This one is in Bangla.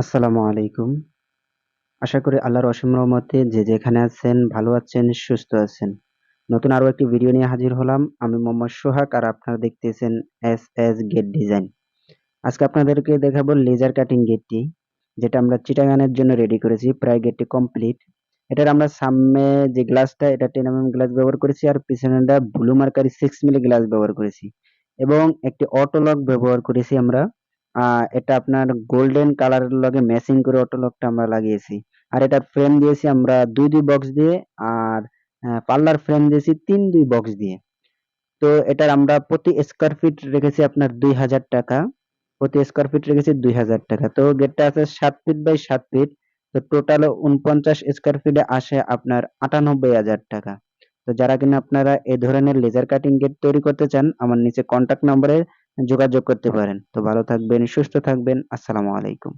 আসসালামু আলাইকুম। আশা করি আল্লাহর অসীম রহমতে যে যেখানে আছেন ভালো আছেন, সুস্থ আছেন। নতুন আরো একটি ভিডিও নিয়ে হাজির হলাম। আমি মোহাম্মদ সোহাগ আর আপনারা দেখতেছেন এস এস গেট ডিজাইন। আজকে আপনাদেরকে দেখাবো লেজার কাটিং গেটটি, যেটা আমরা চিটাগানের জন্য রেডি করেছি। প্রায় গেটটি কমপ্লিট। এটার আমরা সামনে যে গ্লাসটা, এটা 10 mm গ্লাস ব্যবহার করেছি, আর পিছনেটা ব্লু মার্কারি 6 মিলি গ্লাস ব্যবহার করেছি, এবং একটি অটো লক ব্যবহার করেছি আমরা। এটা আপনার গোল্ডেন কালারের লগে ম্যাচিং করে অটো লকটা আমরা লাগিয়েছি। আর এটার ফ্রেম দিয়েছি আমরা দুই দুই বক্স দিয়ে, আর পাল্লার ফ্রেম দিয়েছি তিন দুই বক্স দিয়ে। তো এটার আমরা প্রতি স্কোয়ার ফিট রেখেছি আপনার 2000 টাকা। প্রতি স্কোয়ার ফিট রেখেছি 2000 টাকা। তো গেটটা আছে 7 ফিট বাই 7 ফিট। তো টোটাল 49 স্কোয়ার ফিটে আসে আপনার 98,000 টাকা। তো যারা কিনা আপনারা এই ধরনের লেজার কাটিং গেট তৈরি করতে চান, আমার নিচে কন্টাক্ট নম্বরে যোগাযোগ করতে পারেন। তো ভালো থাকবেন, সুস্থ থাকবেন। আসসালামু আলাইকুম।